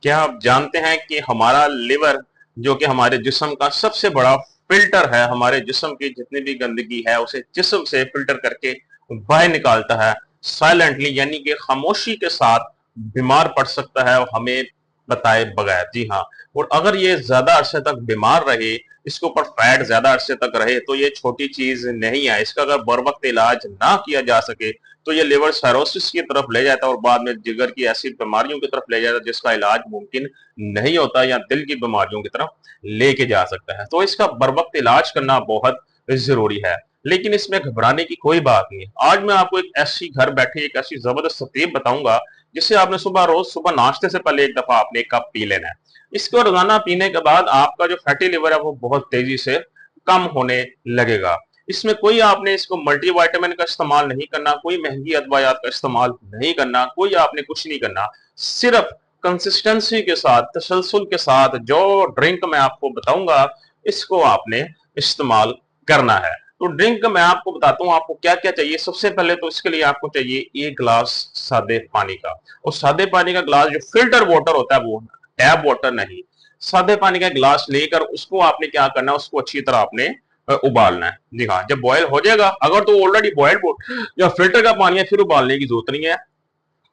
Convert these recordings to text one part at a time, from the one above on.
क्या आप जानते हैं कि हमारा लिवर जो कि हमारे जिस्म का सबसे बड़ा फिल्टर है, हमारे जिस्म की जितनी भी गंदगी है उसे जिस्म से फिल्टर करके बाहर निकालता है साइलेंटली, यानी कि खामोशी के साथ बीमार पड़ सकता है हमें बताए बगैर। जी हाँ। और अगर ये ज्यादा अरसे तक बीमार रहे, इसके ऊपर फैट ज्यादा अरसे तक रहे, तो ये छोटी चीज नहीं है। इसका अगर बर वक्त इलाज ना किया जा सके तो ये लिवर साइरोसिस की तरफ ले जाता है और बाद में जिगर की ऐसी बीमारियों की तरफ ले जाता है जिसका इलाज मुमकिन नहीं होता, या दिल की बीमारियों की तरफ लेके जा सकता है। तो इसका बर वक्त इलाज करना बहुत जरूरी है, लेकिन इसमें घबराने की कोई बात नहीं। आज मैं आपको एक ऐसी घर बैठे एक ऐसी जबरदस्त तरतीब बताऊंगा जिसे आपने रोज सुबह नाश्ते से पहले एक दफा आपने एक कप पी लेना है। इसको रोजाना पीने के बाद आपका जो फैटी लिवर है वो बहुत तेजी से कम होने लगेगा। इसमें कोई आपने इसको मल्टीविटामिन का इस्तेमाल नहीं करना, कोई महंगी अदवायात का इस्तेमाल नहीं करना, कोई आपने कुछ नहीं करना। सिर्फ कंसिस्टेंसी के साथ, तसलसल के साथ जो ड्रिंक मैं आपको बताऊंगा इसको आपने इस्तेमाल करना है। तो ड्रिंक मैं आपको बताता हूँ आपको क्या क्या चाहिए। सबसे पहले तो इसके लिए आपको चाहिए एक गिलास सादे पानी का। और सादे पानी का गिलास जो फिल्टर वाटर होता है, वो टैप वाटर नहीं, सादे पानी का गिलास लेकर उसको आपने क्या करना है, उसको अच्छी तरह आपने उबालना है। जी हाँ। जब बॉयल हो जाएगा, अगर तो ऑलरेडी बॉयल्ड या फिल्टर का पानी है, फिर उबालने की जरूरत नहीं है।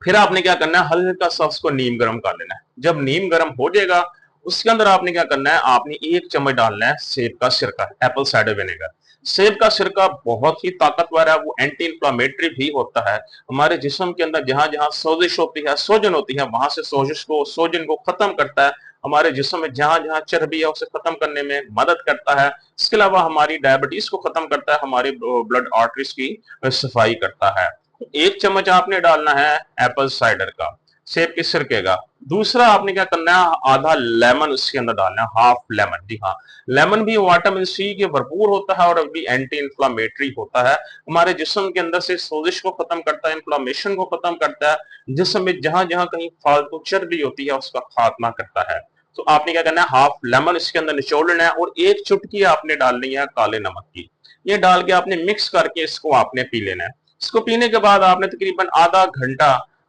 फिर आपने क्या करना है, हल्का सा उसको नीम गर्म कर लेना है। जब नीम गर्म हो जाएगा, उसके अंदर आपने क्या करना है, आपने एक चम्मच डालना है सेब का सिरका, एप्पल साइडर विनेगर। सेब का सिरका बहुत ही ताकतवर है, वो एंटी इंफ्लामेटरी भी होता है। हमारे जिस्म के अंदर जहां जहां सोजिश होती है, सोजन होती है, वहां से सोजन को खत्म करता है। हमारे जिस्म में जहां जहां चर्बी है उसे खत्म करने में मदद करता है। इसके अलावा हमारी डायबिटीज को खत्म करता है, हमारी ब्लड आर्टरीज की सफाई करता है। एक चम्मच आपने डालना है एप्पल साइडर का, सेब के सिरके का। दूसरा आपने क्या करना है, आधा लेमन उसके अंदर डालना है, हाफ लेमन। जी हाँ। लेमन भी विटामिन सी के भरपूर होता है और अभी एंटी इंफ्लामेटरी होता है। हमारे जिस्म के अंदर से सोजिश को खत्म करता है, इंफ्लामेशन को खत्म करता है, जिस्म में जहां जहां कहीं फालतू चर्बी होती है उसका खात्मा करता है। तो आपने क्या करना है, हाफ लेमन इसके अंदर निचोड़ लेना है और एक चुटकी आपने डालनी है काले नमक की। ये डाल के आपने मिक्स करके इसको आपने पी लेना है। इसको पीने के बाद आपने तकरीबन आधा घंटा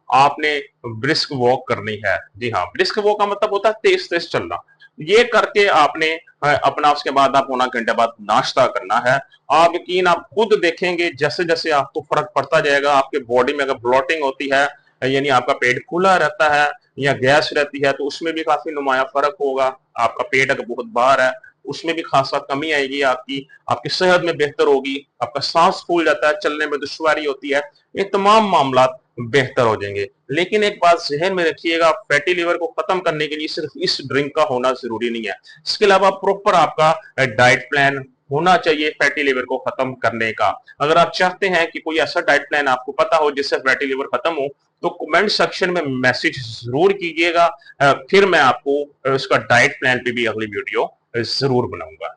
आपने ब्रिस्क वॉक करनी है। जी हाँ। ब्रिस्क वॉक का मतलब होता है तेज तेज चलना। ये करके आपने अपना, उसके बाद आप पौना घंटे बाद नाश्ता करना है। आप यकीन, आप खुद देखेंगे जैसे जैसे आपको फर्क पड़ता जाएगा। आपके बॉडी में अगर ब्लॉटिंग होती है, यानी आपका पेट खुला रहता है या गैस रहती है, तो उसमें भी काफी नुमाया फर्क होगा। आपका पेट अगर बहुत बाहर है, उसमें भी खासा कमी आएगी आपकी। आपकी सेहत में बेहतर होगी। आपका सांस फूल जाता है, चलने में दुश्वारी होती है, ये तमाम मामला बेहतर हो जाएंगे। लेकिन एक बात जहन में रखिएगा, फैटी लिवर को खत्म करने के लिए सिर्फ इस ड्रिंक का होना जरूरी नहीं है। इसके अलावा प्रॉपर आपका डाइट प्लान होना चाहिए फैटी लिवर को खत्म करने का। अगर आप चाहते हैं कि कोई ऐसा डाइट प्लान आपको पता हो जिससे फैटी लिवर खत्म हो, तो कमेंट सेक्शन में मैसेज जरूर कीजिएगा। फिर मैं आपको उसका डाइट प्लान पे भी अगली वीडियो जरूर बनाऊंगा।